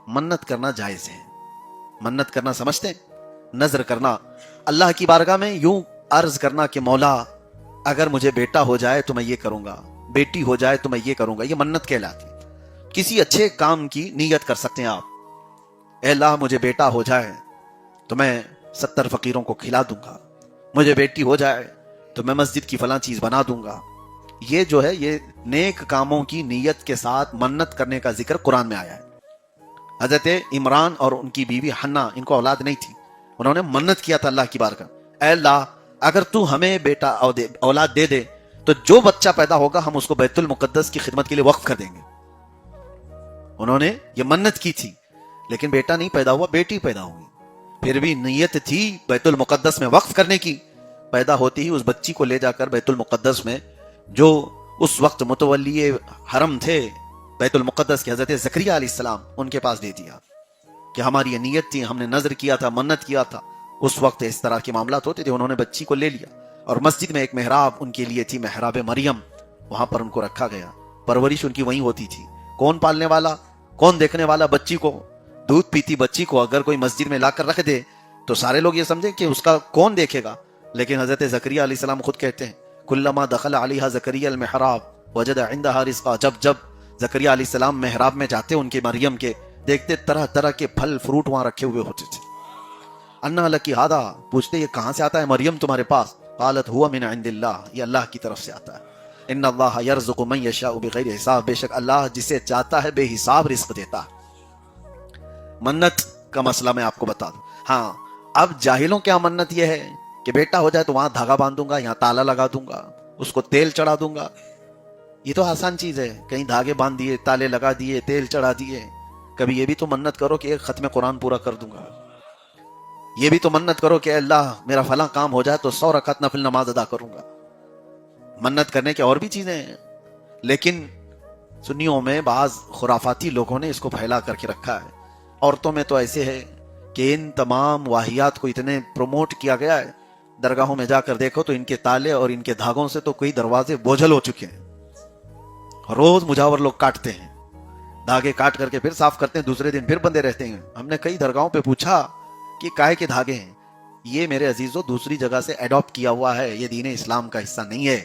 منت کرنا جائز ہے. منت کرنا سمجھتے ہیں؟ نظر کرنا اللہ کی بارگاہ میں یوں عرض کرنا کہ مولا اگر مجھے بیٹا ہو جائے تو میں یہ کروں گا, بیٹی ہو جائے تو میں یہ کروں گا. یہ منت کہلاتی. کسی اچھے کام کی نیت کر سکتے ہیں آپ. اے اللہ مجھے بیٹا ہو جائے تو میں 70 فقیروں کو کھلا دوں گا, مجھے بیٹی ہو جائے تو میں مسجد کی فلاں چیز بنا دوں گا. یہ جو ہے یہ نیک کاموں کی نیت کے ساتھ منت کرنے کا ذکر قرآن میں آیا ہے. حضرت عمران اور ان کی بیوی حنا, ان کو اولاد نہیں تھی, انہوں نے منت کیا تھا اللہ کی بارگاہ, اے اللہ اگر تو ہمیں بیٹا اولاد دے دے تو جو بچہ پیدا ہوگا ہم اس کو بیت المقدس کی خدمت کے لیے وقف کر دیں گے. انہوں نے یہ منت کی تھی, لیکن بیٹا نہیں پیدا ہوا, بیٹی پیدا ہوئی. پھر بھی نیت تھی بیت المقدس میں وقف کرنے کی. پیدا ہوتی ہی اس بچی کو لے جا کر بیت المقدس میں, جو اس وقت متولی حرم تھے بیت المقدس کے, حضرت زکریا علیہ السلام, ان کے پاس دے دیا کہ ہماری یہ نیت تھی, ہم نے نظر کیا تھا, منت کیا تھا. اس وقت اس طرح کے معاملات ہوتے تھے. انہوں نے بچی کو لے لیا اور مسجد میں ایک محراب ان کے لیے تھی, محراب مریم, وہاں پر ان کو رکھا گیا. پرورش ان کی وہیں ہوتی تھی. کون پالنے والا, کون دیکھنے والا؟ بچی کو. دودھ پیتی بچی کو اگر کوئی مسجد میں لا کر رکھ دے تو سارے لوگ یہ سمجھیں کہ اس کا کون دیکھے گا. لیکن حضرت زکریا علیہ السلام خود کہتے ہیں کلما دخل علیہا زکریا المحراب وجد عندها رزقا. جب جب زکریا علیہ السلام محراب میں جاتے ان کے مریم کے, دیکھتے طرح طرح کے پھل فروٹ وہاں رکھے ہوئے ہوتے تھے. انا لکی ہادا, پوچھتے یہ کہاں سے آتا ہے مریم تمہارے پاس؟ قالت ہوا من عند اللہ, یہ اللہ کی طرف سے آتا ہے. ان اللہ یرزق من یشاء بغیر حساب, بے شک اللہ جسے چاہتا ہے بے حساب رزق دیتا ہے. منت کا مسئلہ میں آپ کو بتا دوں. ہاں, اب جاہلوں کیا منت یہ ہے کہ بیٹا ہو جائے تو وہاں دھاگا باندھ دوں گا, یہاں تالا لگا دوں گا, اس کو تیل چڑھا دوں گا. یہ تو آسان چیز ہے, کہیں دھاگے باندھ دیے, تالے لگا دیے, تیل چڑھا دیے. کبھی یہ بھی تو منت کرو کہ ایک ختم قرآن پورا کر دوں گا. یہ بھی تو منت کرو کہ اللہ میرا فلاں کام ہو جائے تو 100 رکعت نفل نماز ادا کروں گا. منت کرنے کے اور بھی چیزیں ہیں, لیکن سنیوں میں بعض خرافاتی لوگوں نے اس کو پھیلا کر کے رکھا ہے. عورتوں میں تو ایسے ہے کہ ان تمام واہیات کو اتنے پروموٹ کیا گیا ہے, درگاہوں میں جا کر دیکھو تو ان کے تالے اور ان کے دھاگوں سے تو کوئی دروازے بوجھل ہو چکے ہیں. روز مجاور لوگ کاٹتے ہیں, دھاگے کاٹ کر کے پھر صاف کرتے ہیں, دوسرے دن پھر بندے رہتے ہیں. ہم نے کئی درگاہوں پہ پوچھا کہ کائے کے دھاگے ہیں. یہ میرے عزیزو دوسری جگہ سے ایڈاپٹ کیا ہوا ہے, یہ دین اسلام کا حصہ نہیں ہے.